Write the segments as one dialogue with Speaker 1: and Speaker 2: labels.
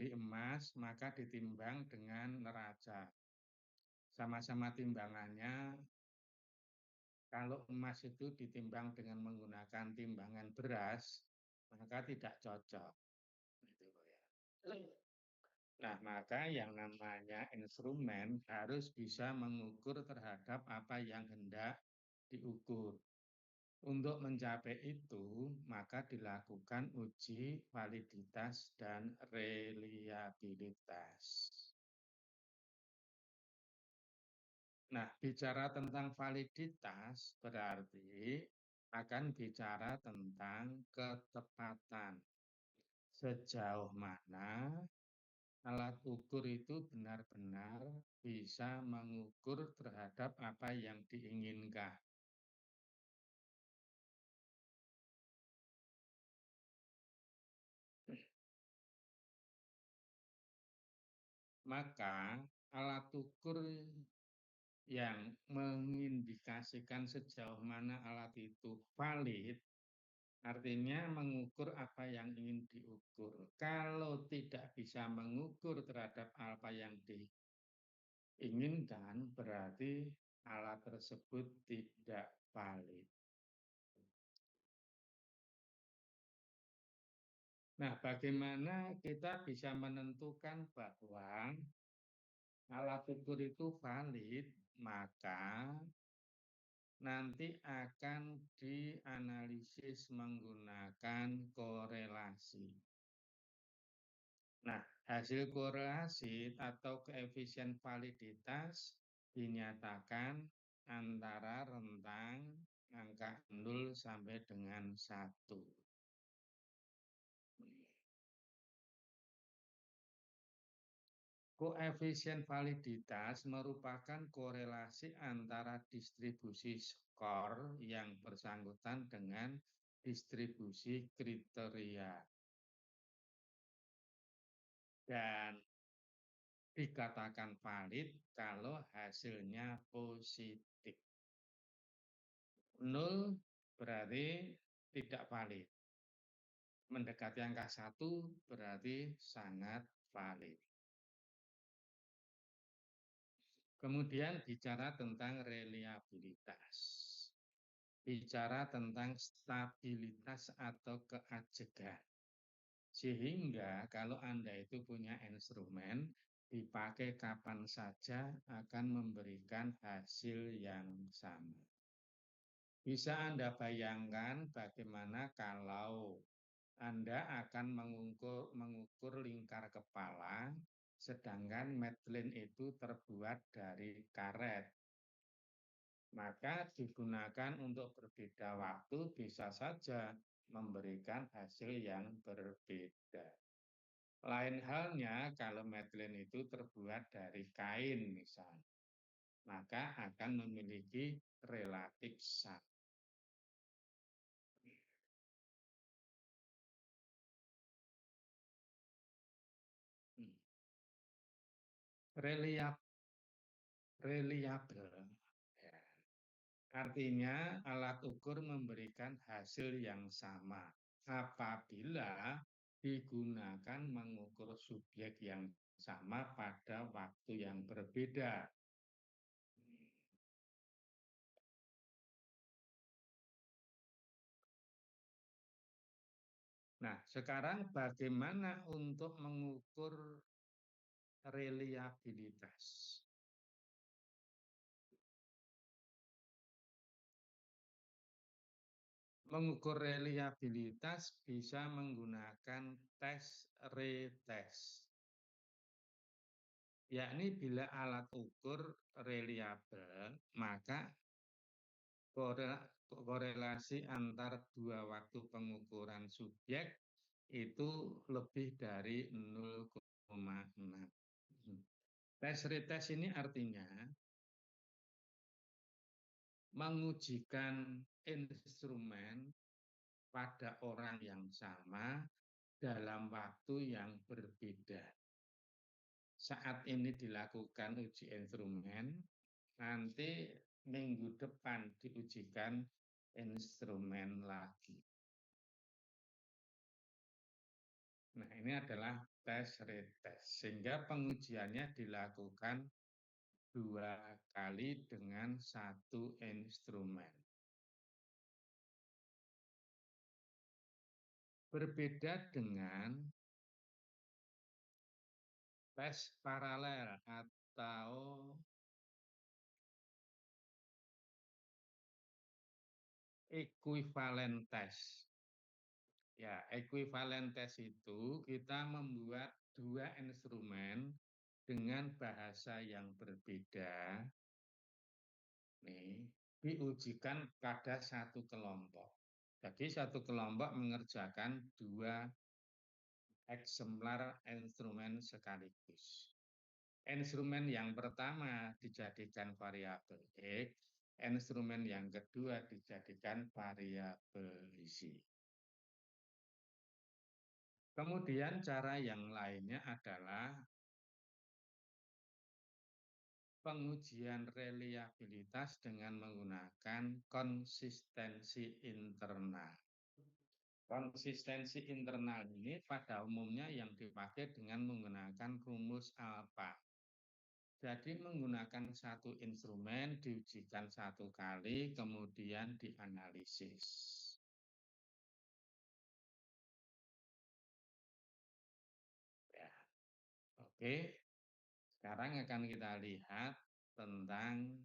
Speaker 1: beli emas, maka ditimbang dengan neraca. Sama-sama timbangannya, kalau emas itu ditimbang dengan menggunakan timbangan beras, maka tidak cocok. Gitu ya. Nah, maka yang namanya instrumen harus bisa mengukur terhadap apa yang hendak diukur. Untuk mencapai itu, maka dilakukan uji validitas dan reliabilitas. Nah, bicara tentang validitas berarti akan bicara tentang ketepatan. Sejauh mana alat ukur itu benar-benar bisa mengukur terhadap apa yang diinginkan. Maka alat ukur yang mengindikasikan sejauh mana alat itu valid, artinya mengukur apa yang ingin diukur. Kalau tidak bisa mengukur terhadap apa yang diinginkan, berarti alat tersebut tidak valid. Nah, bagaimana kita bisa menentukan bahwa alat ukur itu valid? Maka nanti akan dianalisis menggunakan korelasi. Nah, hasil korelasi atau koefisien validitas dinyatakan antara rentang angka 0 sampai dengan 1. Koefisien validitas merupakan korelasi antara distribusi skor yang bersangkutan dengan distribusi kriteria. Dan dikatakan valid kalau hasilnya positif. 0 berarti tidak valid. Mendekati angka 1 berarti sangat valid. Kemudian bicara tentang reliabilitas. Bicara tentang stabilitas atau keajegan. Sehingga kalau Anda itu punya instrumen, dipakai kapan saja akan memberikan hasil yang sama. Bisa Anda bayangkan bagaimana kalau Anda akan mengukur lingkar kepala, sedangkan Medline itu terbuat dari karet. Maka digunakan untuk berbeda waktu bisa saja memberikan hasil yang berbeda. Lain halnya kalau Medline itu terbuat dari kain misalnya, maka akan memiliki relatif sama. Reliable, ya. Artinya alat ukur memberikan hasil yang sama apabila digunakan mengukur subjek yang sama pada waktu yang berbeda. Nah, sekarang bagaimana untuk mengukur reliabilitas? Mengukur reliabilitas bisa menggunakan tes retest. Yakni bila alat ukur reliabel, maka korelasi antar dua waktu pengukuran subjek itu lebih dari 0,6. Tes retest ini artinya mengujikan instrumen pada orang yang sama dalam waktu yang berbeda. Saat ini dilakukan uji instrumen, nanti minggu depan diujikan instrumen lagi. Nah, ini adalah tes, retes. Sehingga pengujiannya dilakukan 2 kali dengan 1 instrumen. Berbeda dengan tes paralel atau equivalent test. Ya, equivalent test itu kita membuat 2 instrumen dengan bahasa yang berbeda. Nih, diujikan pada satu kelompok. Jadi satu kelompok mengerjakan 2 eksemplar instrumen sekaligus. Instrumen yang pertama dijadikan variabel X, instrumen yang kedua dijadikan variabel Y. Kemudian cara yang lainnya adalah pengujian reliabilitas dengan menggunakan konsistensi internal. Konsistensi internal ini pada umumnya yang dipakai dengan menggunakan rumus alfa. Jadi menggunakan satu instrumen diujikan 1 kali, kemudian dianalisis. Ya, oke. Sekarang akan kita lihat tentang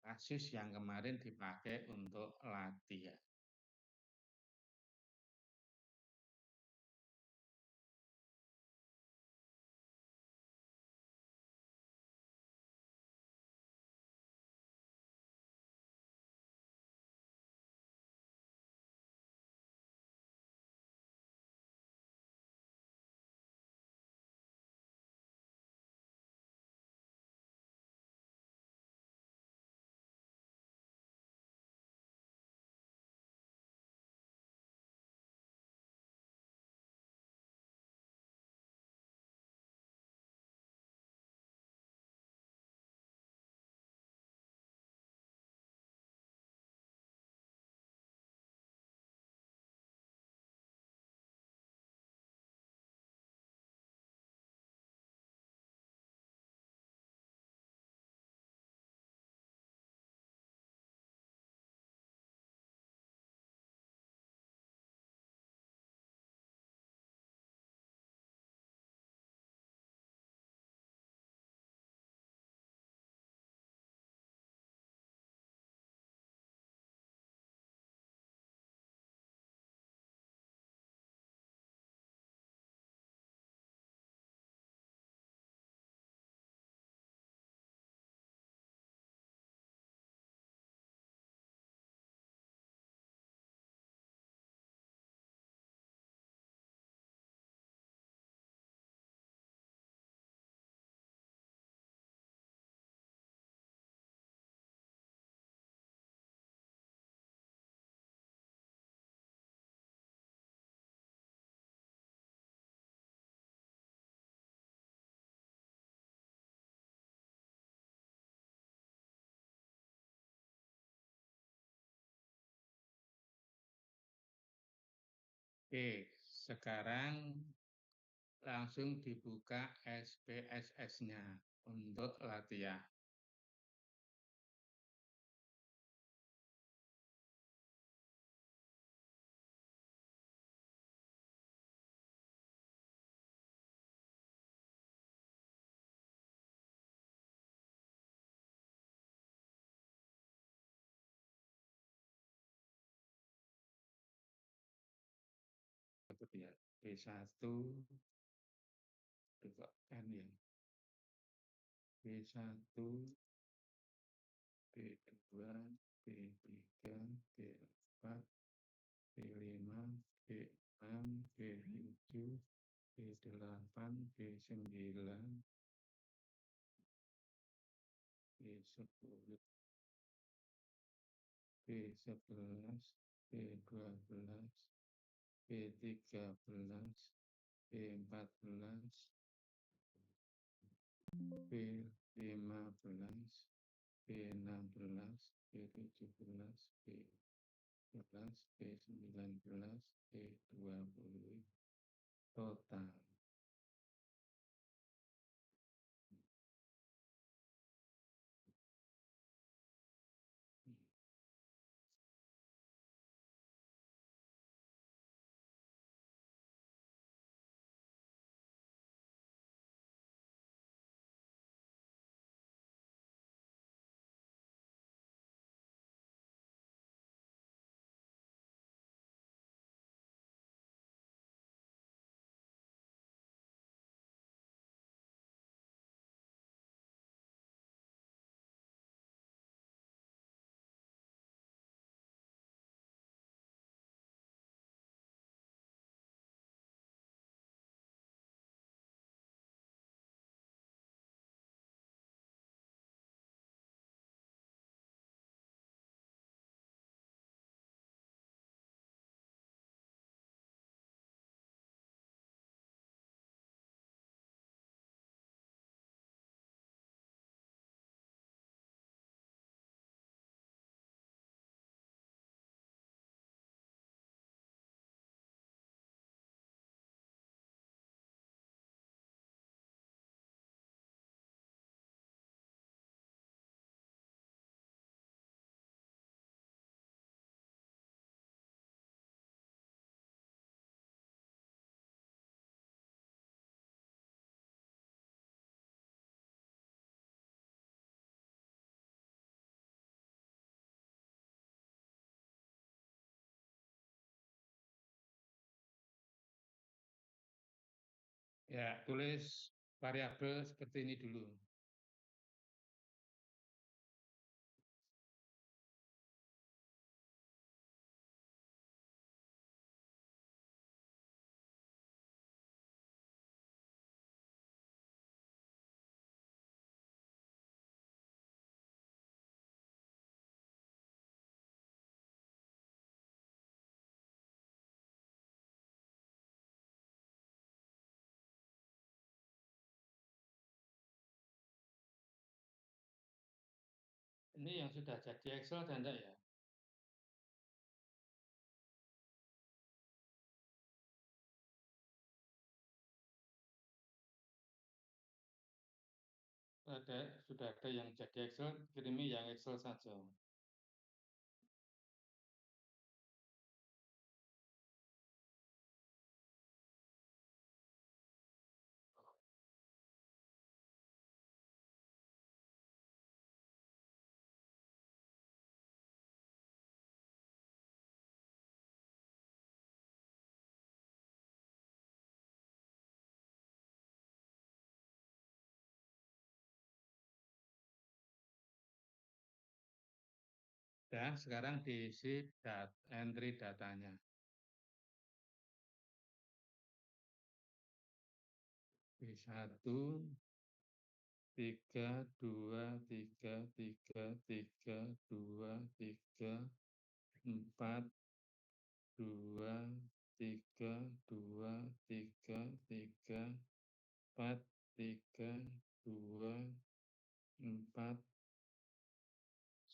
Speaker 1: kasus yang kemarin dipakai untuk latihan. Oke, sekarang langsung dibuka SPSS-nya untuk latihan. Ya, B1 juga kan ya. B1, B2, B3, B4, B5, B6, B7, B8, B9, B10, B11, B12, B13, B14, B15, B16, B17, B18, B19, B20 total Ya, tulis variabel seperti ini dulu. Ini yang sudah jadi Excel dan enggak ya? Sudah ada yang jadi Excel, kirimi yang Excel saja. Dan sekarang diisi entry datanya. B1, 3, 2, 3, 3, 3, 2, 3, 4, 2, 3, 2, 3, 3, 4, 3, 2, 4,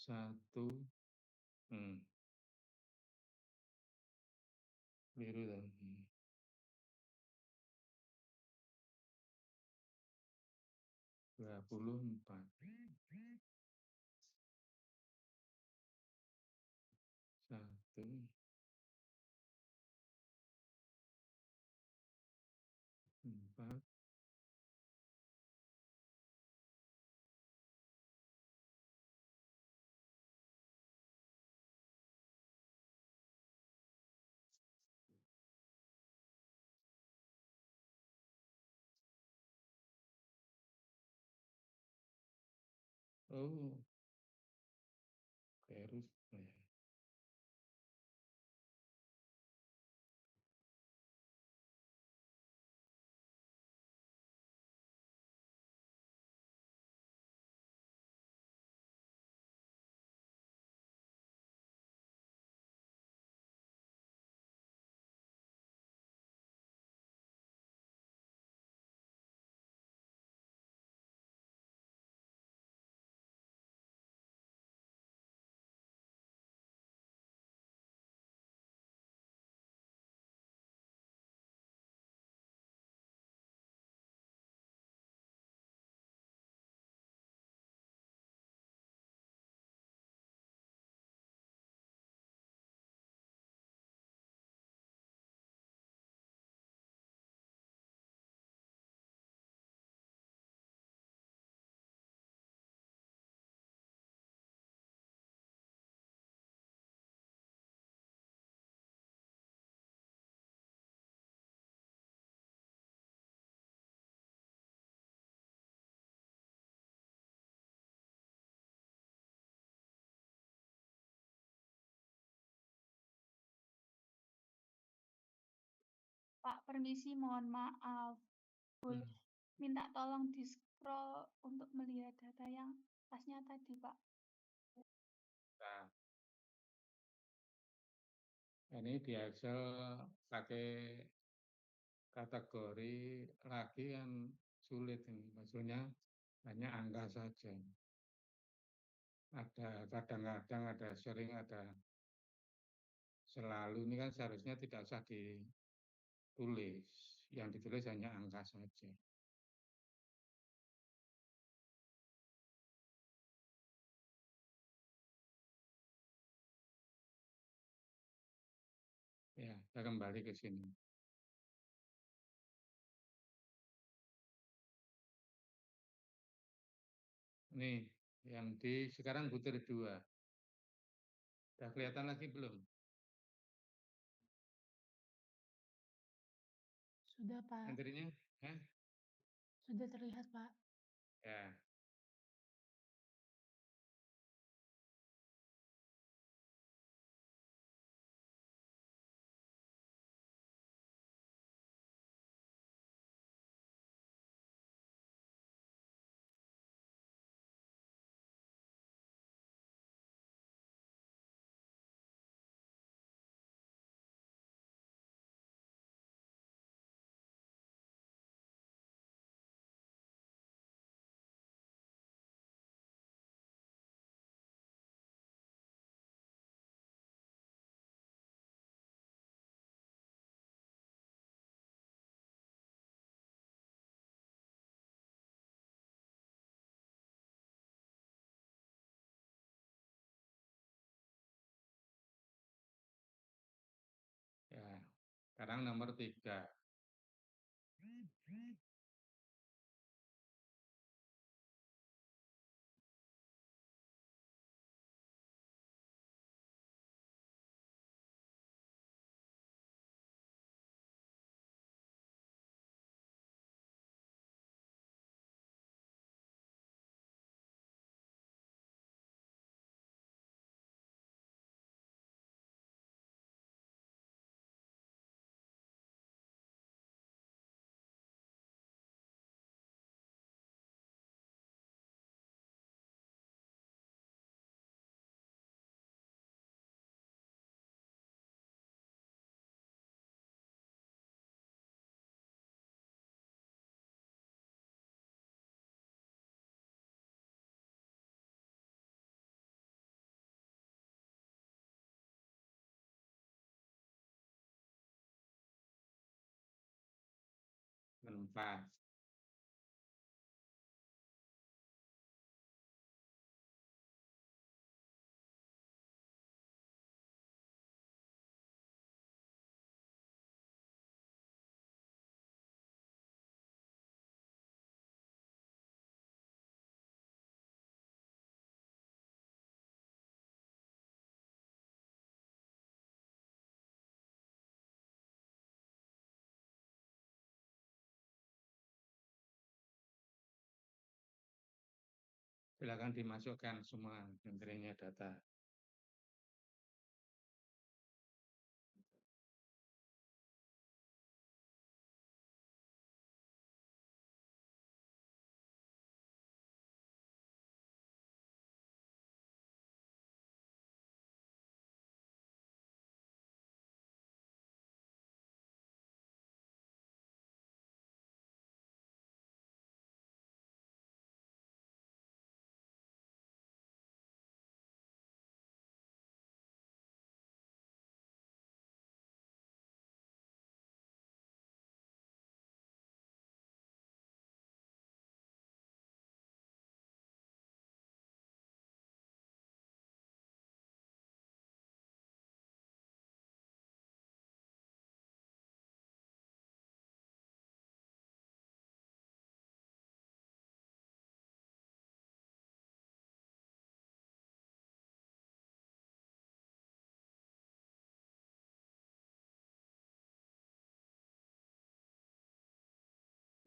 Speaker 1: 1. Keliru tadi. 24. 1, 4. Oh, terus ya.
Speaker 2: Pak, permisi, mohon maaf. Boleh minta tolong di-scroll untuk melihat data yang tasnya tadi, Pak.
Speaker 1: Nah, ini di Excel pakai kategori lagi kan sulit ini. Maksudnya hanya angka saja. Ada kadang-kadang, ada sering, ada selalu. Ini kan seharusnya tidak usah ditulis. Yang ditulis hanya angka saja. Ya, kita kembali ke sini. Nih, yang di sekarang butir 2. Sudah kelihatan lagi belum?
Speaker 2: Sudah, Pak.
Speaker 1: Entry-nya Ya,
Speaker 2: Sudah terlihat, Pak.
Speaker 1: ya. Ya. Sekarang nomor 3. Empat. Silakan dimasukkan semua menterinya data.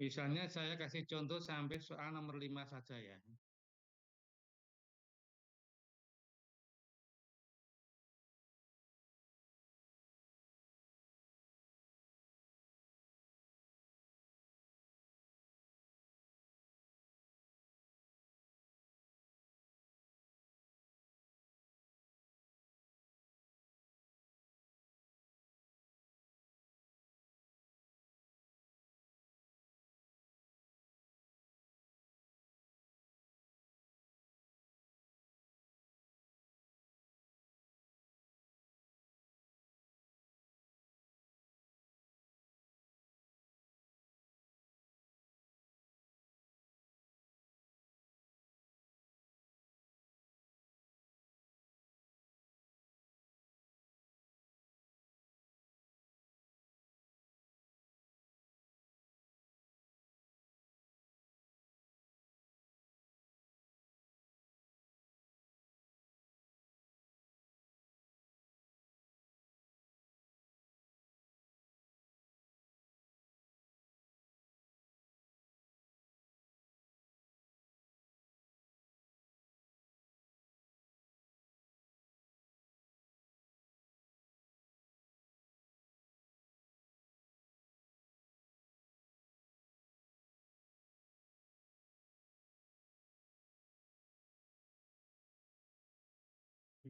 Speaker 1: Misalnya saya kasih contoh sampai soal nomor 5 saja ya.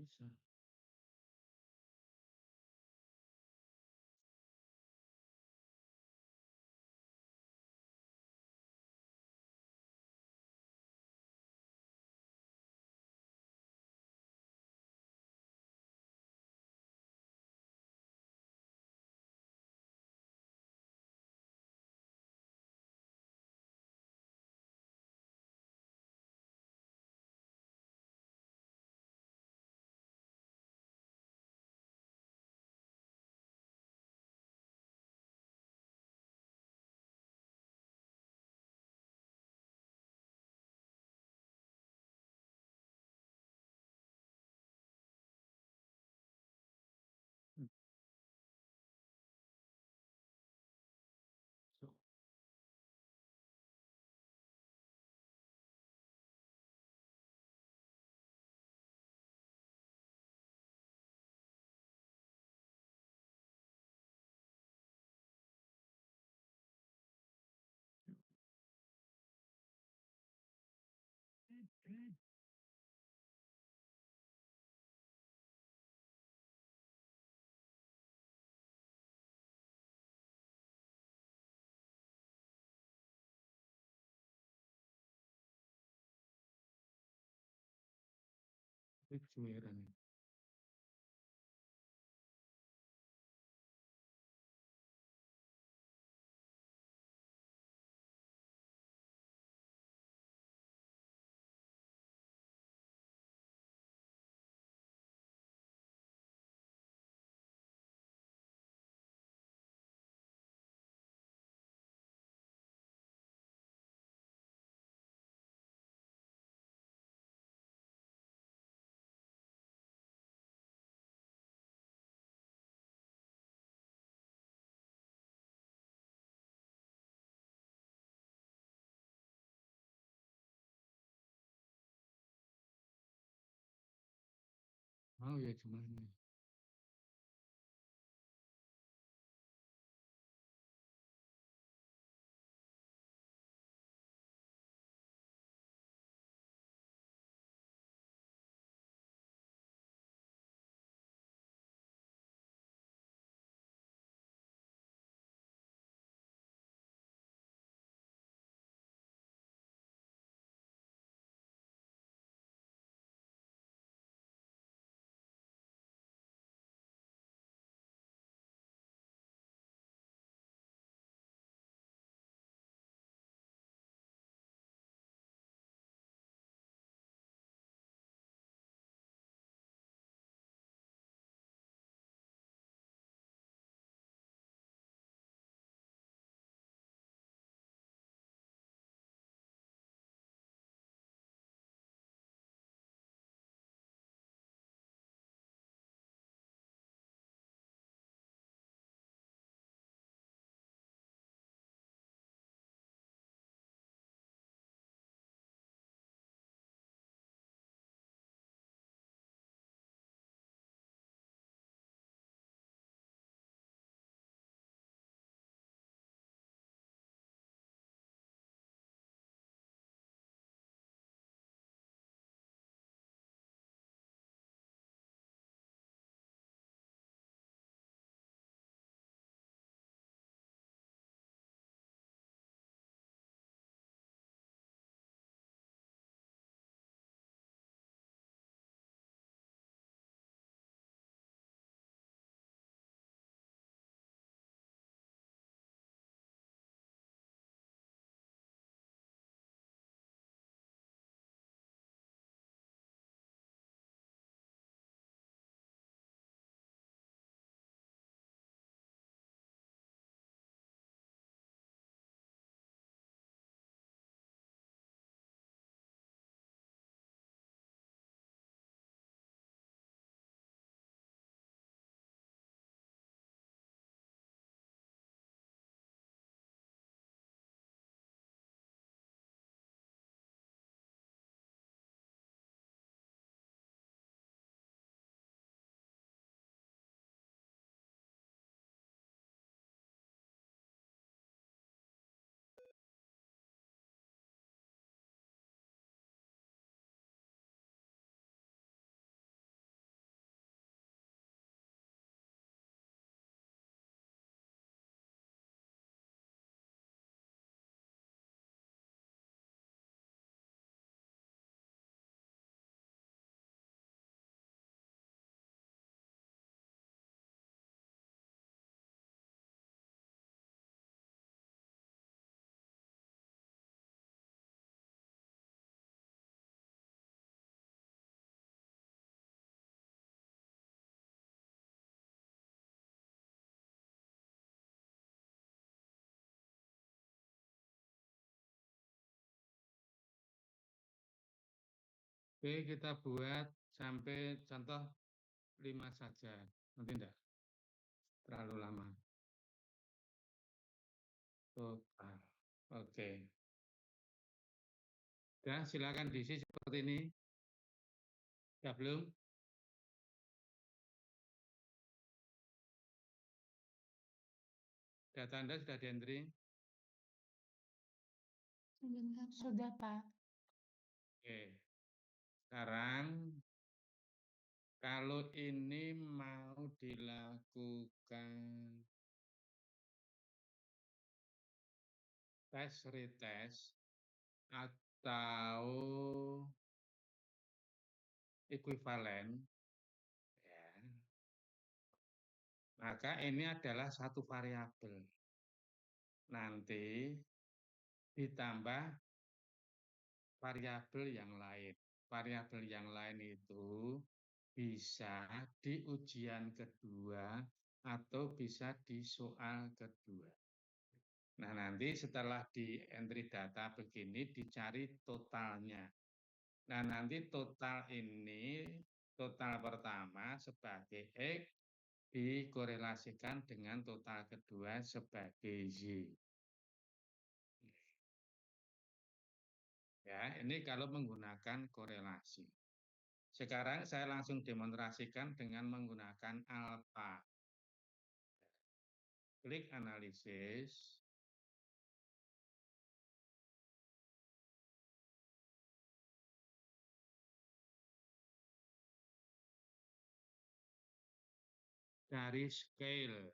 Speaker 1: bisa. Mmm, so Kejuaraan. Mau ya gimana? Oke, kita buat sampai contoh 5 saja. Nanti enggak terlalu lama. Total. Oke. Ya, silakan diisi seperti ini. Ya, belum? Data Anda sudah di-entry?
Speaker 2: Sudah, Pak.
Speaker 1: Oke. Sekarang kalau ini mau dilakukan tes retest atau ekuivalen, ya, maka ini adalah satu variabel. Nanti ditambah variabel yang lain. Variabel yang lain itu bisa di ujian kedua atau bisa di soal kedua. Nah, nanti setelah di entry data begini dicari totalnya. Nah, nanti total ini, total pertama sebagai X dikorelasikan dengan total kedua sebagai Y. Ya, ini kalau menggunakan korelasi. Sekarang saya langsung demonstrasikan dengan menggunakan alpha. Klik analisis. Dari scale,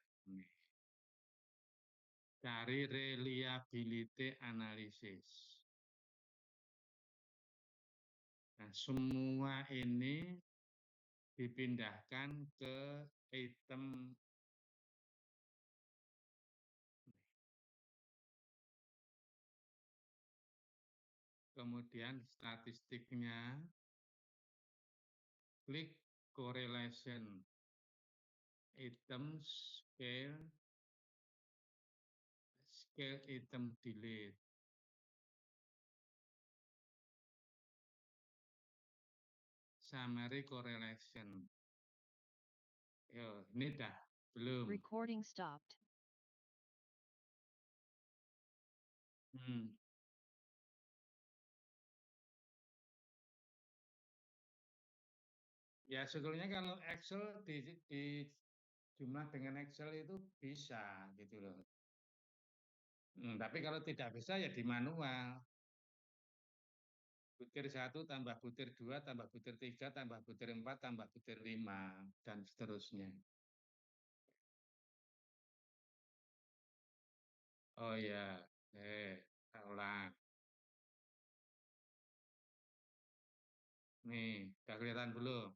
Speaker 1: dari reliability analysis. Nah, semua ini dipindahkan ke item kemudian statistiknya, klik correlation, item scale, scale item delete. Summary correlation. Yo, ini dah belum.
Speaker 3: Recording stopped.
Speaker 1: Ya sebetulnya kalau Excel di jumlah dengan Excel itu bisa gitu loh. Tapi kalau tidak bisa ya di manual. Butir 1 tambah butir 2 tambah butir 3 tambah butir 4 tambah butir 5 dan seterusnya. Oh ya, kita ulang. Nih, udah kelihatan belum?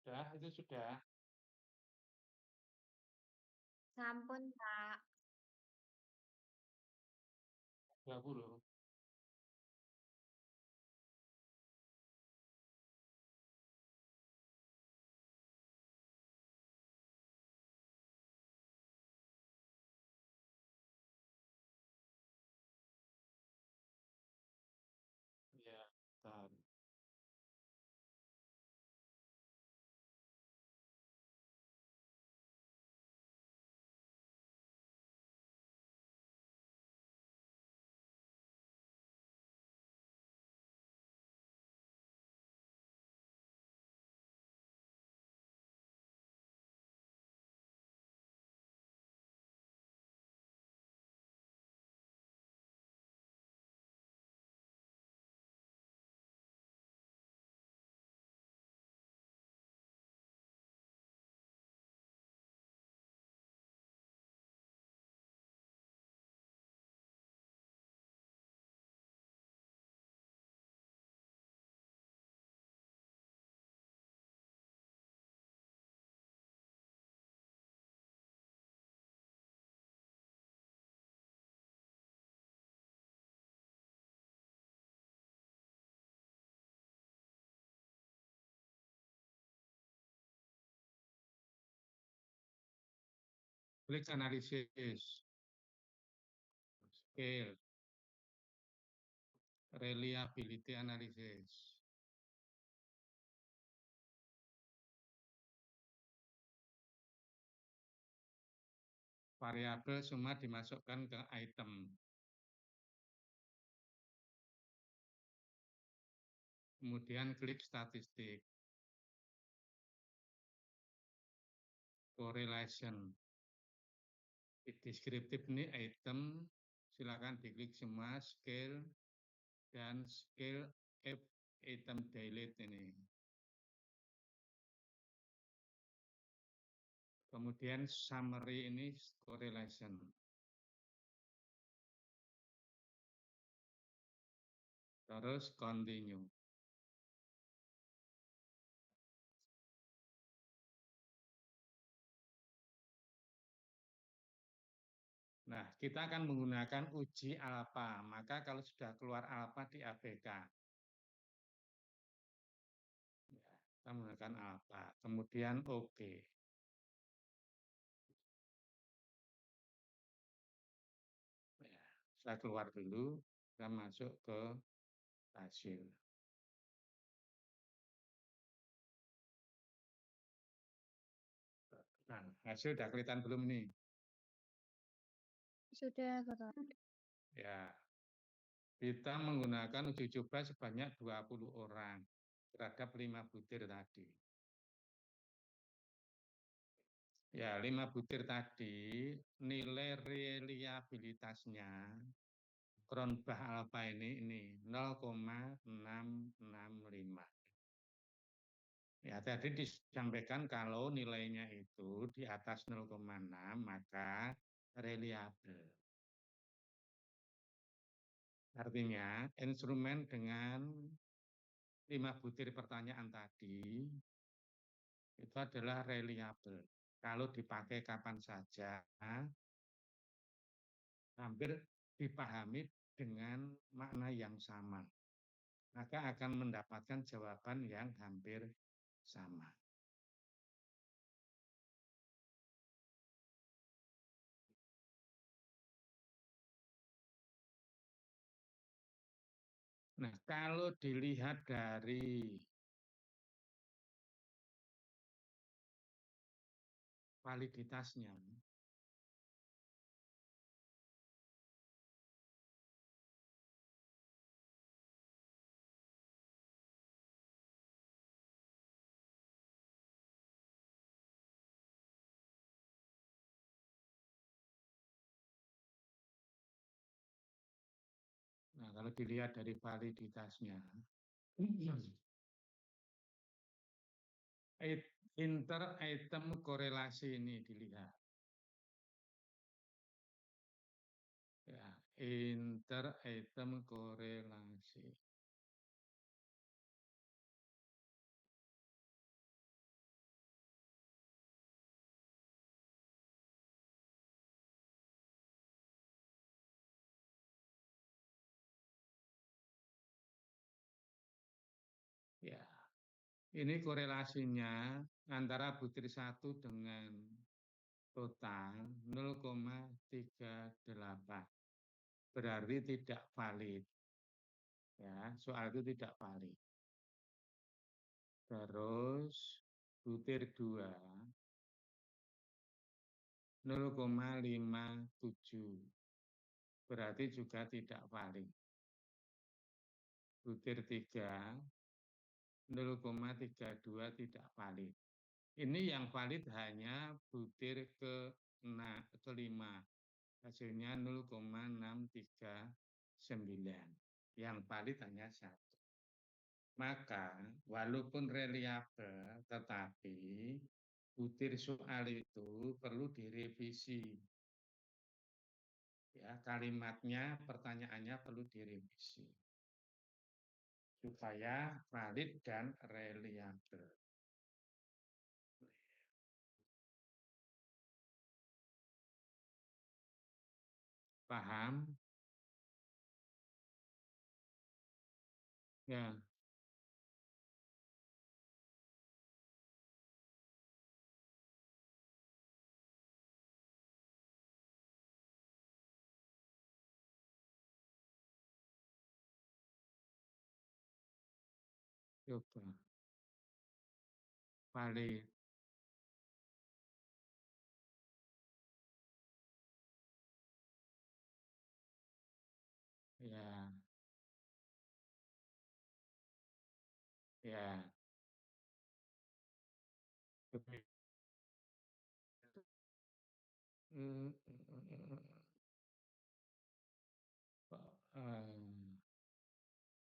Speaker 1: Sudah, itu sudah.
Speaker 3: Sampun, Pak.
Speaker 1: 20. Ya, bentar. Klik analisis, scale, reliability analysis. Variabel semua dimasukkan ke item. Kemudian klik statistik. Correlation. Di deskriptif ini item, silakan diklik semua, scale, dan scale F item delete ini. Kemudian summary ini correlation. Terus continue. Nah, kita akan menggunakan uji alfa. Maka kalau sudah keluar alfa di ABK. Ya, kita menggunakan alfa. Kemudian OK. Ya, saya keluar dulu, kita masuk ke hasil. Nah, hasil sudah kelihatan belum nih?
Speaker 3: Sudah, Bapak.
Speaker 1: Ya, kita menggunakan uji coba sebanyak 20 orang terhadap 5 butir tadi. Ya, 5 butir tadi nilai reliabilitasnya Cronbach alpha ini 0,665. Ya, tadi disampaikan kalau nilainya itu di atas 0,6 maka reliabel. Artinya instrumen dengan 5 butir pertanyaan tadi itu adalah reliabel. Kalau dipakai kapan saja, hampir dipahami dengan makna yang sama. Maka akan mendapatkan jawaban yang hampir sama. Nah, kalau dilihat dari validitasnya, nah kalau dilihat dari validitasnya, inter-item korelasi ini dilihat. Ya, inter-item korelasi. Ini korelasinya antara butir 1 dengan total 0,38. Berarti tidak valid. Ya, soal itu tidak valid. Terus butir 2 0,57. Berarti juga tidak valid. Butir 3 0,32 tidak valid. Ini yang valid hanya butir kelima. Hasilnya 0,639. Yang valid hanya 1. Maka walaupun reliabel, tetapi butir soal itu perlu direvisi. Ya, kalimatnya, pertanyaannya perlu direvisi supaya valid dan reliabel. Paham? Ya. Coba. Valid. Ya. Ya.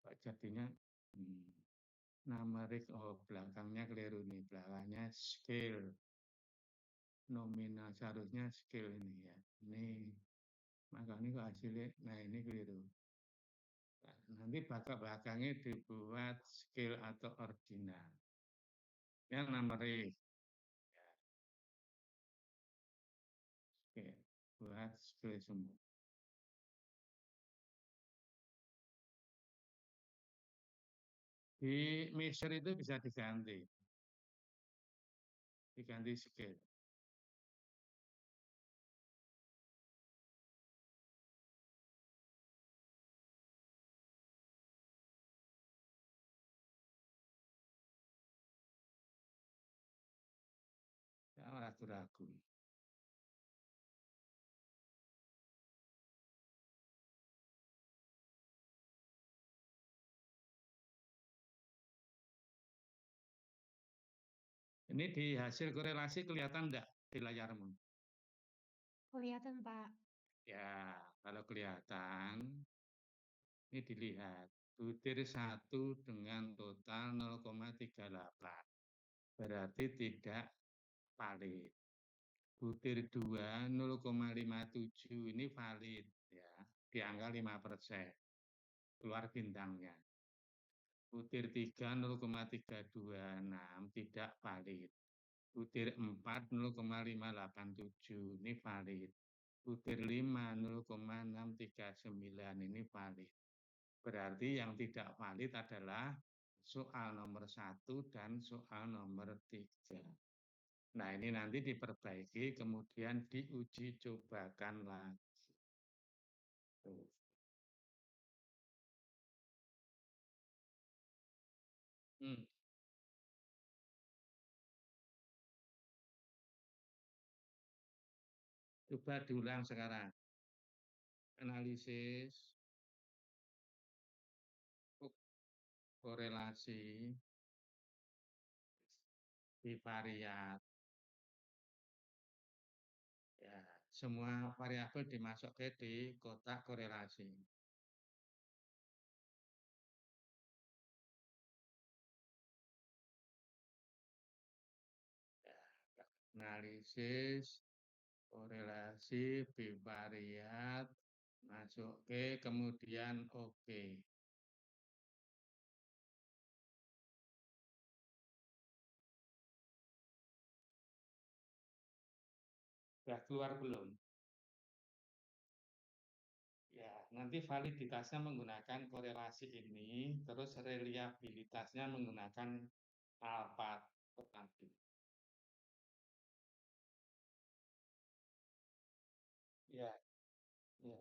Speaker 1: Pak jadinya numerik, belakangnya keliru nih, belakangnya scale. Nominal seharusnya scale ini ya. Ini makanya kok hasilnya, nah ini keliru. Nah, nanti belakangnya dibuat scale atau ordinal. Yang numerik. Ya. Oke, buat scale semua. Di measure itu bisa diganti scale. Jangan ragu-ragu. Ini di hasil korelasi kelihatan enggak di layarmu?
Speaker 3: Kelihatan, Pak.
Speaker 1: Ya, kalau kelihatan, ini dilihat. Butir 1 dengan total 0,38. Berarti tidak valid. Butir 2 0,57 ini valid. Ya, di angka 5%. Keluar bintangnya. Butir 3 0,326 tidak valid. Butir 4 0,587 ini valid. Butir 5 0,639 ini valid. Berarti yang tidak valid adalah soal nomor 1 dan soal nomor 3. Nah, ini nanti diperbaiki, kemudian diuji cobakan lagi. Tuh. Coba diulang sekarang. Analisis, korelasi, bivariat. Ya, semua variabel dimasukkan di kotak korelasi. Ya, analisis, korelasi, bivariat, masuk ke, kemudian oke. Sudah keluar belum? Ya, nanti validitasnya menggunakan korelasi ini, terus reliabilitasnya menggunakan alfa tadi. Ya, ya.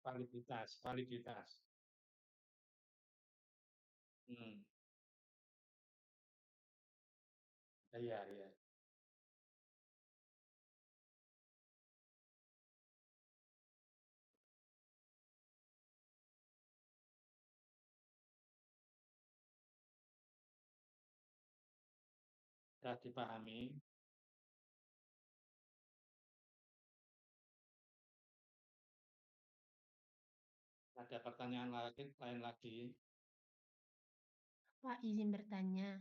Speaker 1: Validitas. Hmm. Iya, iya. Sudah dipahami. Ada pertanyaan lain lagi?
Speaker 3: Pak, izin bertanya.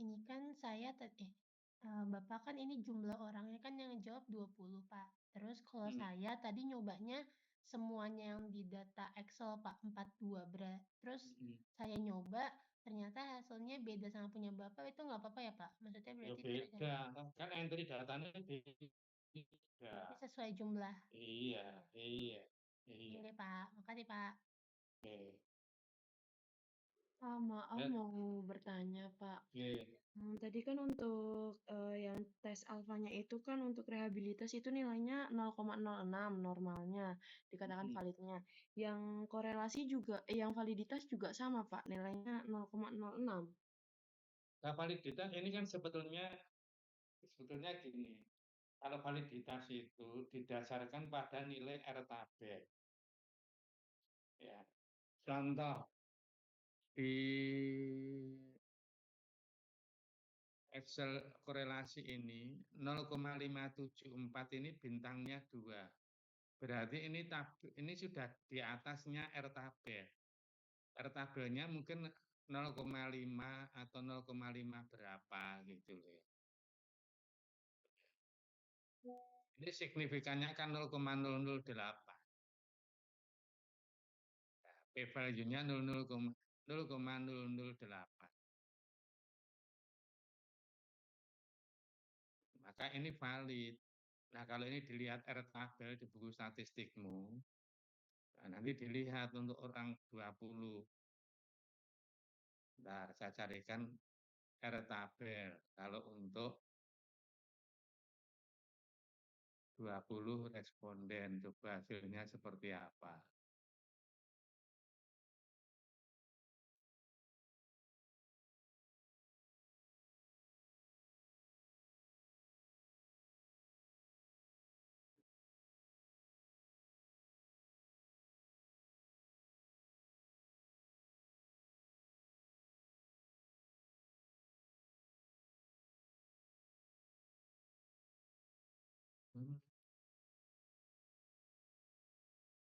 Speaker 3: Ini kan saya Bapak kan ini jumlah orangnya kan yang ngejawab 20, Pak. Terus kalau saya tadi nyobanya semuanya yang di data Excel, Pak, 42 terus saya nyoba ternyata hasilnya beda sama punya Bapak, itu nggak apa-apa ya, Pak? Maksudnya
Speaker 1: Ya
Speaker 3: berarti tidak
Speaker 1: beda, kan entry datanya beda.
Speaker 3: berarti sesuai jumlah.
Speaker 1: Iya, iya, iya.
Speaker 3: Oke, Pak. Makasih, Pak.
Speaker 1: Oke.
Speaker 4: Maaf mau bertanya, Pak.
Speaker 1: Oke.
Speaker 4: Tadi kan untuk yang tes alfanya itu kan untuk rehabilitas itu nilainya 0,06 normalnya, dikatakan validnya. Yang korelasi juga, yang validitas juga sama, Pak, nilainya 0,06.
Speaker 1: Nah, validitas ini kan sebetulnya gini. Kalau validitas itu didasarkan pada nilai R tabel. Ya. Contoh di Excel korelasi ini 0,574 ini bintangnya 2. Berarti ini sudah di atasnya R tabel. R tabelnya mungkin 0,5 atau 0,5 berapa gitu loh. Ini signifikannya kan 0,008. P-value-nya 0,008. Maka ini valid. Nah, kalau ini dilihat R tabel di buku statistikmu, nah nanti dilihat untuk orang 20. Nah, saya carikan R tabel. Kalau untuk 20 responden, coba hasilnya seperti apa.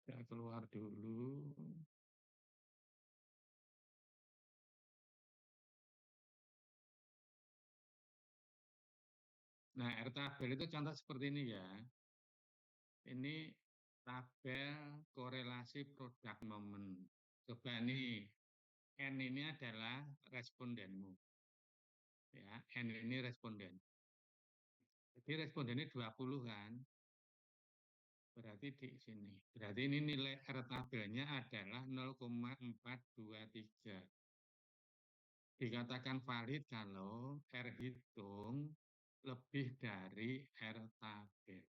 Speaker 1: Saya keluar dulu. Nah, R tabel itu contoh seperti ini ya. Ini tabel korelasi produk momen. Coba nih, N ini adalah respondenmu. Ya, N ini responden. Jadi respondennya 20 kan. Berarti di sini. Berarti ini nilai R tabelnya adalah 0,423. Dikatakan valid kalau R hitung lebih dari R tabel.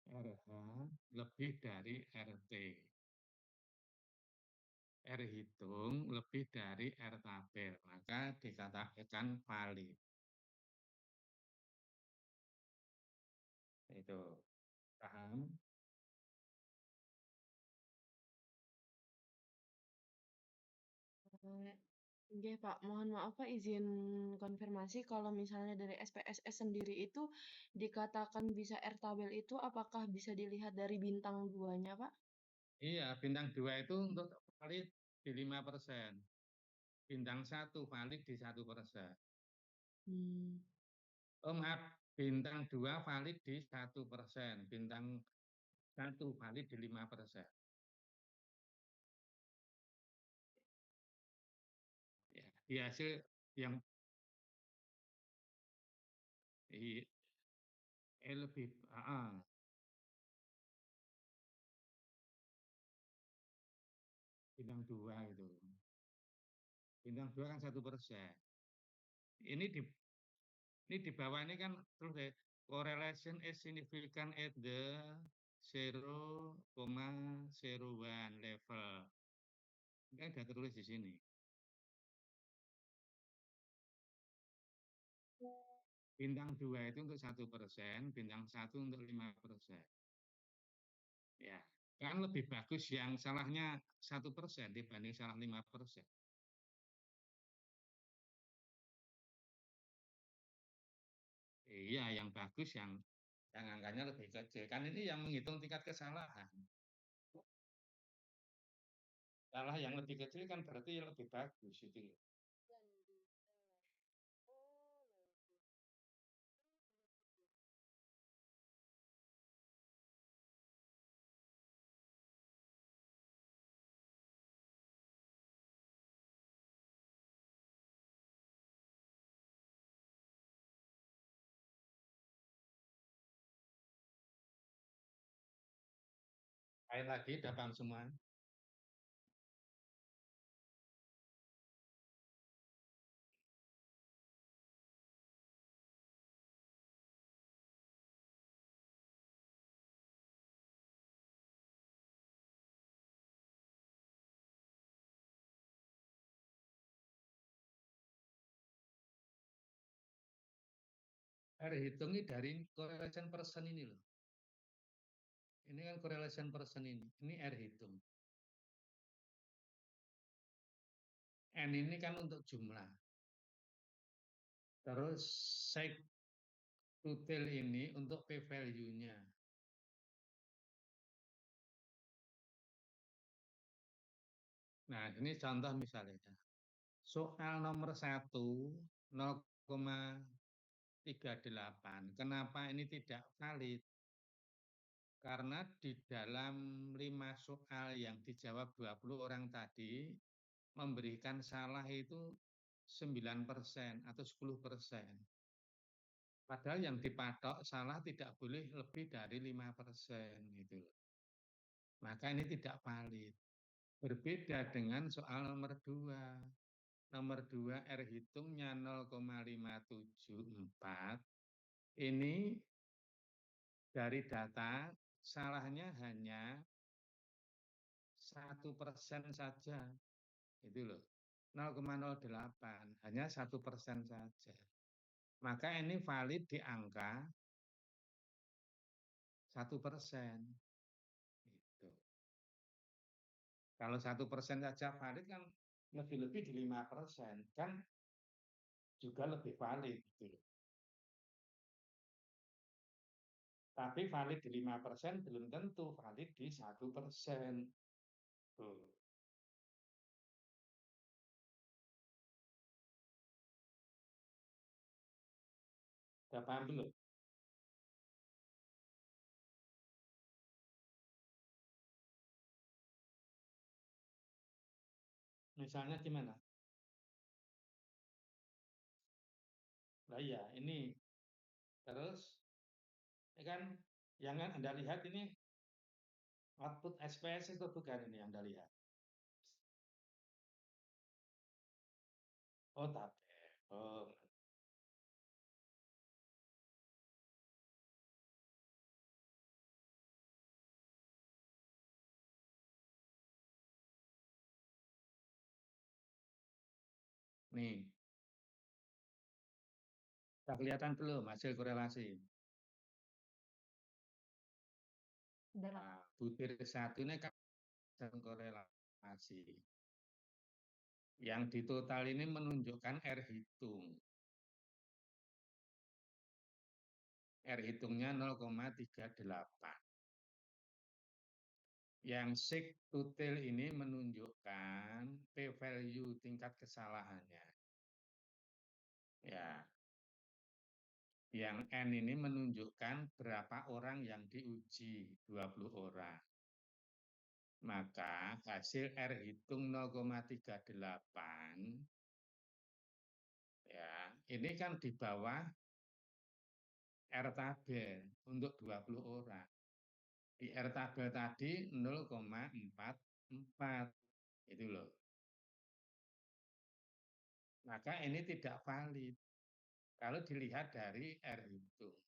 Speaker 1: RH lebih dari RT. R hitung lebih dari R tabel, maka dikatakan valid. Itu, paham?
Speaker 4: Oke, Pak, mohon maaf, Pak, izin konfirmasi kalau misalnya dari SPSS sendiri itu dikatakan bisa R tabel itu apakah bisa dilihat dari bintang 2-nya, Pak?
Speaker 1: Iya, bintang 2 itu untuk valid di 5%. Bintang 1 valid di 1%. Oh maaf, bintang 2 valid di 1%. Bintang 1 valid di 5%. Ya, di hasil yang lebih 2 itu. Bintang 2 kan 1%. Ini di bawah ini kan terus correlation is significant at the 0,01 level. Ini kan sudah tertulis di sini. Bintang 2 itu untuk 1%, bintang 1 untuk 5%. Ya, kan lebih bagus yang salahnya 1% dibanding salah 5%. Iya, yang bagus yang angkanya lebih kecil. Kan ini yang menghitung tingkat kesalahan. Salah yang lebih kecil kan berarti yang lebih bagus itu. Lain lagi, udah paham semua? Hitungnya dari correlation person ini loh. Ini kan correlation person ini. Ini R hitung. N ini kan untuk jumlah. Terus seg total ini untuk p-value-nya. Nah, ini contoh misalnya. Soal nomor 1, 0,38. Kenapa ini tidak valid? Karena di dalam 5 soal yang dijawab 20 orang tadi, memberikan salah itu 9% atau 10%. Padahal yang dipatok salah tidak boleh lebih dari 5% gitu. Maka ini tidak valid. Berbeda dengan soal nomor 2. Nomor 2 R hitungnya 0,574. Ini dari data salahnya hanya 1% saja. Itu loh. 0,08, hanya 1% saja. Maka ini valid di angka 1%. Gitu. Kalau 1% saja valid kan lebih-lebih di 5%, kan juga lebih valid. Gitu. Tapi valid di 5% belum tentu valid di 1%. Tuh. Sudah paham belum? Misalnya gimana? Nah iya, ini. Terus, ini kan yang Anda lihat ini output SPS itu bukan ini yang Anda lihat. Oh, tabel. Oh. Nih. Sudah kelihatan belum hasil korelasi? Nah, butir satu ini kan korelasi. Yang di total ini menunjukkan R hitung. R hitungnya 0,38. Yang sig total ini menunjukkan p-value tingkat kesalahannya. Ya. Yang N ini menunjukkan berapa orang yang diuji, 20 orang. Maka hasil R hitung 0,38, ya, ini kan di bawah R tabel untuk 20 orang. Di R tabel tadi 0,44. Itu loh. Maka ini tidak valid kalau dilihat dari R hitung.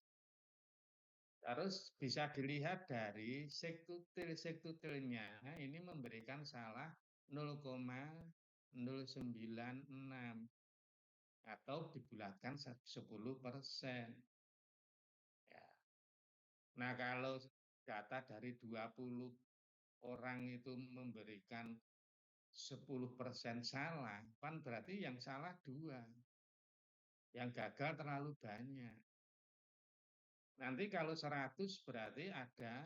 Speaker 1: Terus bisa dilihat dari sektutil-sektutilnya ini memberikan salah 0,096 atau dibulatkan 10%. Ya. Nah, kalau data dari 20 orang itu memberikan 10% salah, kan berarti yang salah 2. Yang gagal terlalu banyak. Nanti kalau 100 berarti ada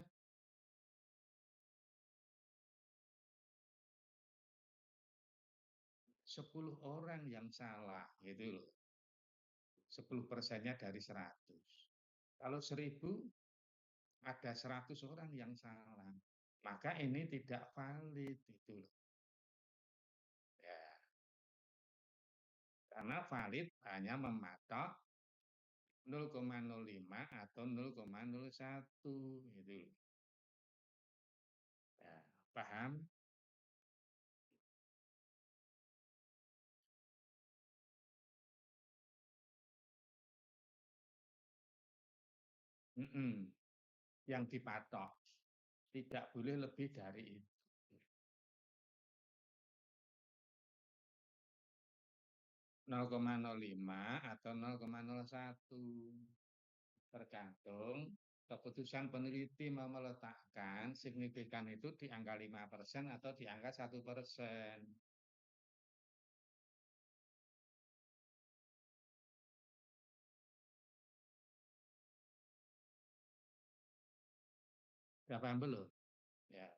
Speaker 1: 10 orang yang salah, gitu loh. 10%-nya dari 100. Kalau 1000 ada 100 orang yang salah. Maka ini tidak valid, gitu loh. Ya. Karena valid hanya mematok 0,05 atau 0,01 gitu. Ya, paham? Yang dipatok tidak boleh lebih dari itu. 0,05 atau 0,01 tergantung keputusan peneliti mau meletakkan signifikan itu di angka 5% atau di angka 1%. Sudah paham belum? Ya.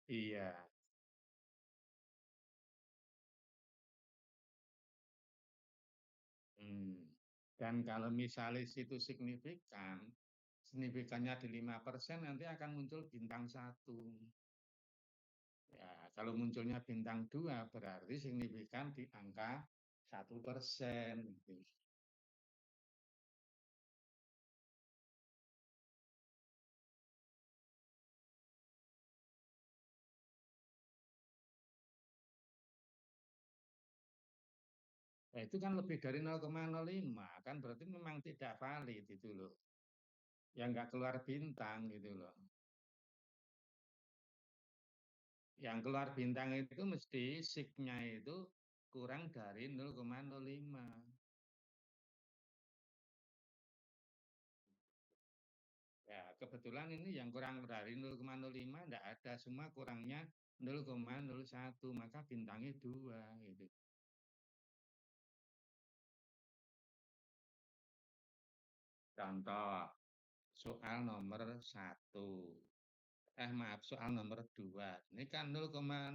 Speaker 1: Iya. Dan kalau misalnya itu signifikan, signifikannya di 5%, nanti akan muncul bintang 1. Ya, kalau munculnya bintang 2 berarti signifikan di angka 1%. Gitu. Nah, itu kan lebih dari 0,05, kan berarti memang tidak valid itu loh. Yang nggak keluar bintang gitu loh. Yang keluar bintang itu mesti signya itu kurang dari 0,05. Ya, kebetulan ini yang kurang dari 0,05 enggak ada, semua kurangnya 0,01, maka bintangnya 2 gitu. Contoh soal nomor 1. Maaf, soal nomor 2. Ini kan 0,008.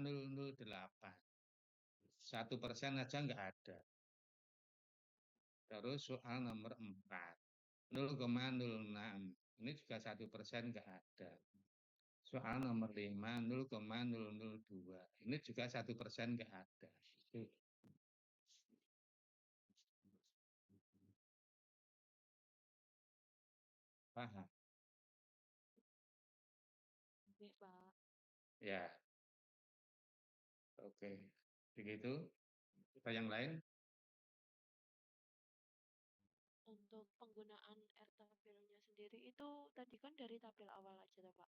Speaker 1: 1% aja enggak ada. Terus soal nomor 4. 0,06. Ini juga 1% enggak ada. Soal nomor 5, 0,002. Ini juga 1% enggak ada. Paham?
Speaker 4: Oke, Pak.
Speaker 1: Ya. Oke. Begitu. Kita yang lain?
Speaker 4: Untuk penggunaan R tabelnya sendiri itu tadi kan dari tabel awal aja toh, Pak.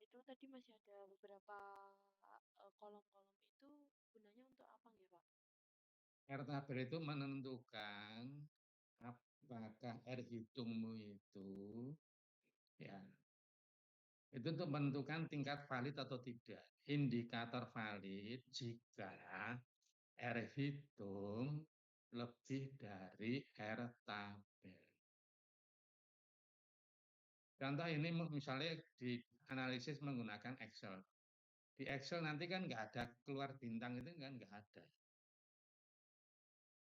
Speaker 4: Itu tadi masih ada beberapa kolom-kolom itu gunanya untuk apa nggih, Pak?
Speaker 1: R tabel itu menentukan apakah R hitungmu itu ya itu untuk menentukan tingkat valid atau tidak. Indikator valid jika R hitung lebih dari R tabel. Contoh ini misalnya dianalisis menggunakan Excel. Di Excel nanti kan nggak ada keluar bintang itu kan nggak ada.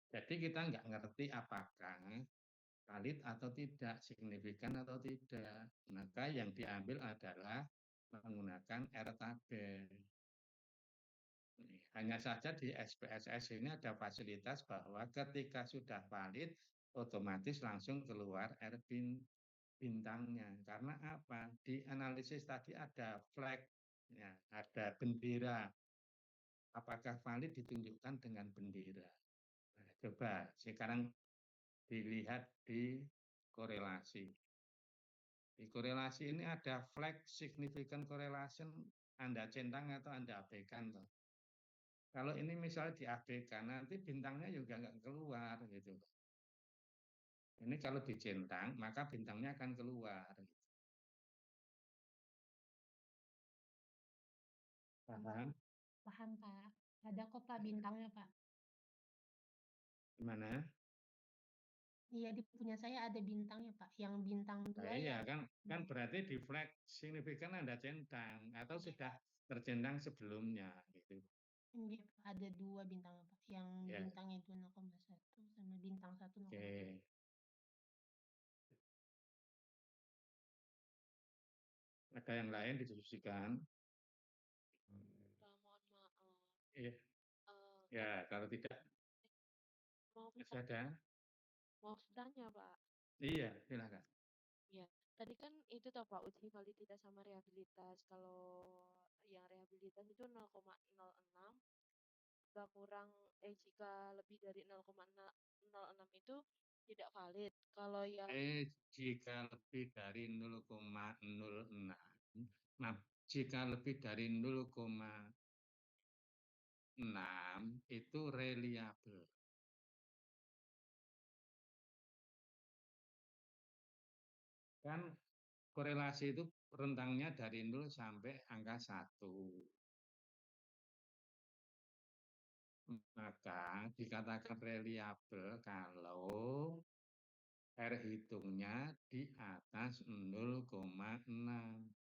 Speaker 1: Jadi kita nggak ngerti apakah valid atau tidak, signifikan atau tidak. Maka yang diambil adalah menggunakan R tabel. Hanya saja di SPSS ini ada fasilitas bahwa ketika sudah valid, otomatis langsung keluar R bin bintangnya. Karena apa? Di analisis tadi ada flag, ya, ada bendera. Apakah valid ditunjukkan dengan bendera? Nah, coba sekarang dilihat di korelasi. Di korelasi ini ada flag significant correlation, Anda centang atau Anda abaikan. Toh. Kalau ini misalnya diabaikan, nanti bintangnya juga nggak keluar gitu. Ini kalau dicentang, maka bintangnya akan keluar. Paham?
Speaker 3: Paham, Pak. Ada kok, Pak, bintangnya, Pak.
Speaker 1: Gimana?
Speaker 3: Iya, di punya saya ada bintangnya, Pak. Yang bintang
Speaker 1: Nah,
Speaker 3: 2
Speaker 1: iya
Speaker 3: yang
Speaker 1: kan berarti di flag signifikan Anda centang atau sudah tercentang sebelumnya gitu.
Speaker 3: Iya, Pak, ada 2 bintangnya, Pak. Yang
Speaker 1: Ya,
Speaker 3: bintangnya itu 0,1 sama bintang 1 0,2.
Speaker 1: oke. Ada yang lain didiskusikan?
Speaker 4: Pak, mohon maaf.
Speaker 1: Iya.
Speaker 4: Eh,
Speaker 1: Ya, kalau tidak
Speaker 4: mau
Speaker 1: masih ada.
Speaker 4: mau tanya, Pak.
Speaker 1: Iya, silakan.
Speaker 4: Ya, tadi kan itu toh Pak, uji validitas sama rehabilitas. Kalau yang rehabilitas itu 0,06, jika lebih dari 0,06 itu tidak valid. Kalau yang
Speaker 1: Jika lebih dari 0,06, nah jika lebih dari 0,6 itu reliable. Kan korelasi itu rentangnya dari 0 sampai angka 1. Maka dikatakan reliable kalau R hitungnya di atas 0,6.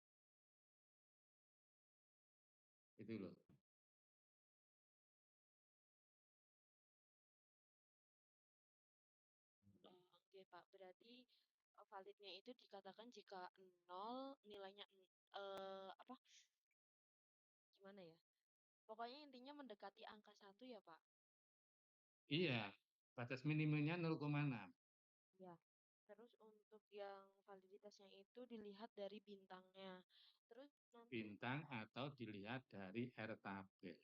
Speaker 1: Itu loh.
Speaker 4: Oke Pak, berarti validnya itu dikatakan jika 0 nilainya apa? Gimana ya? Pokoknya intinya mendekati angka 1 ya Pak.
Speaker 1: Iya, batas minimumnya 0,6.
Speaker 4: Ya. Terus untuk yang validitasnya itu dilihat dari bintangnya. Terus nanti
Speaker 1: Bintang atau dilihat dari R tabel.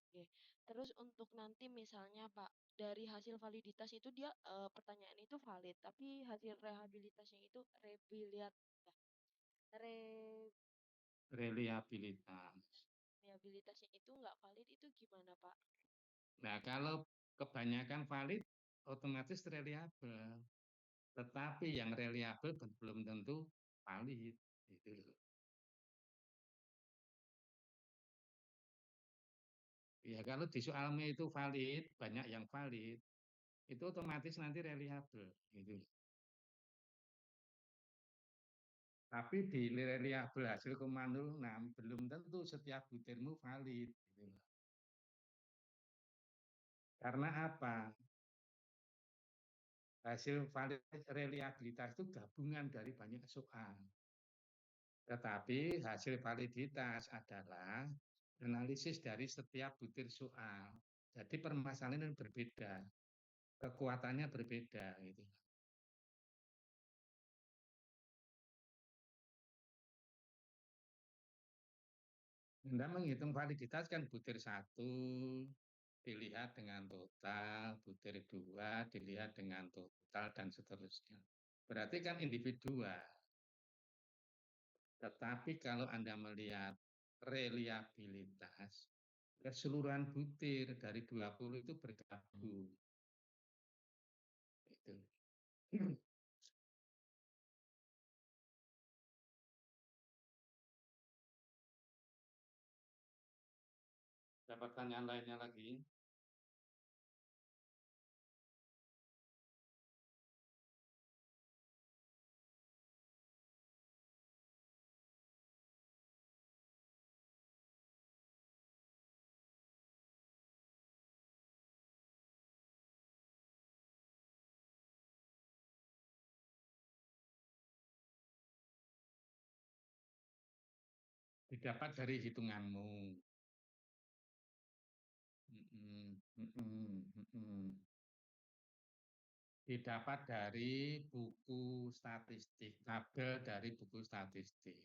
Speaker 4: Oke. Terus untuk nanti misalnya Pak, dari hasil validitas itu dia pertanyaan itu valid, tapi hasil rehabilitasnya itu re-
Speaker 1: Reliabilitas.
Speaker 4: rehabilitasnya itu nggak valid itu gimana Pak?
Speaker 1: Nah, kalau kebanyakan valid, otomatis reliable. Tetapi yang reliable belum tentu valid. Gitu loh. Ya, kalau di soalnya itu valid, banyak yang valid, itu otomatis nanti reliable. Gitu. Tapi di reliable hasil 0,06 belum tentu setiap butirmu valid. Gitu. Karena apa? Hasil valid reliabilitas itu gabungan dari banyak soal. Tetapi hasil validitas adalah analisis dari setiap butir soal. Jadi permasalahan yang berbeda, kekuatannya berbeda. Gitu. Anda menghitung validitas kan butir 1 dilihat dengan total, butir 2 dilihat dengan total, dan seterusnya. Berarti kan individual. Tetapi kalau Anda melihat reliabilitas, keseluruhan butir dari 20 itu bergabung. Itu. Ada pertanyaan lainnya lagi? Didapat dari hitunganmu. didapat dari buku statistik, tabel dari buku statistik.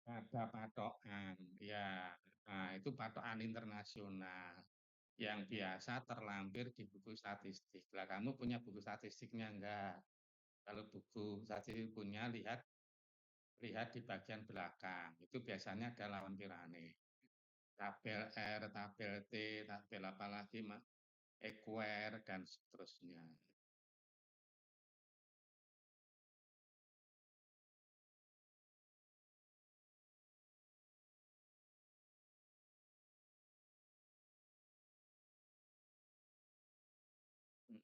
Speaker 1: Ada patokan, ya. Nah, itu patokan internasional yang biasa terlampir di buku statistik. Lah, kamu punya buku statistiknya enggak? Kalau buku statistik punya, lihat di bagian belakang. Itu biasanya ada lampirannya. Tabel R, tabel T, tabel apa lagi, equer, dan seterusnya.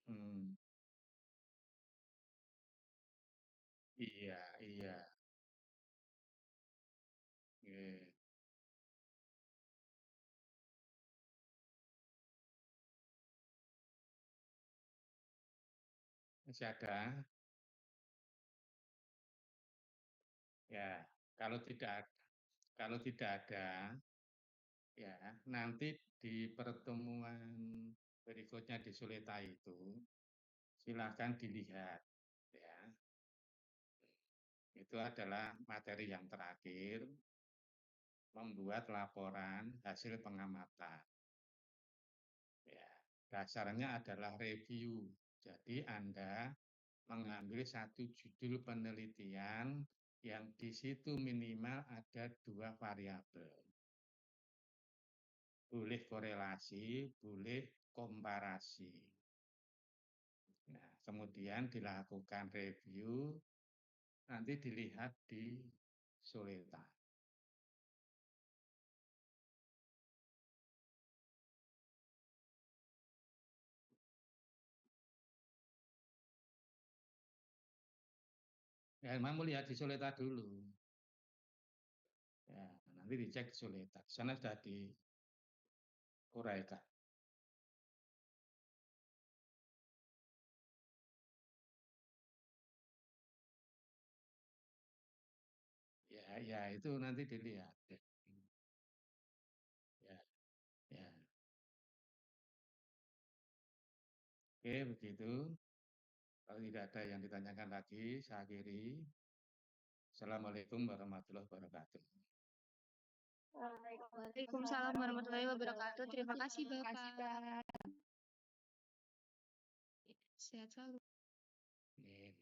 Speaker 1: Mm-mm. Iya, iya. Oke. Masih ada? Ya, kalau tidak ada, ya nanti di pertemuan berikutnya di Suleta itu silakan dilihat, ya. Itu adalah materi yang terakhir, membuat laporan hasil pengamatan. Ya, dasarnya adalah review. Jadi Anda mengambil satu judul penelitian yang di situ minimal ada 2 variabel. Boleh korelasi, boleh komparasi. Nah, kemudian dilakukan review, nanti dilihat di Suleta. Ya, memang lihat di Suleta dulu. Ya, nanti dicek di Suleta. Di sana sudah diuraikan. Ya, itu nanti dilihat. Ya, ya. Oke, begitu. Kalau tidak ada yang ditanyakan lagi, saya akhiri. Assalamualaikum warahmatullahi wabarakatuh.
Speaker 2: Waalaikumsalam warahmatullahi wabarakatuh. Terima kasih, Bapak. Sehat selalu.
Speaker 1: Amin.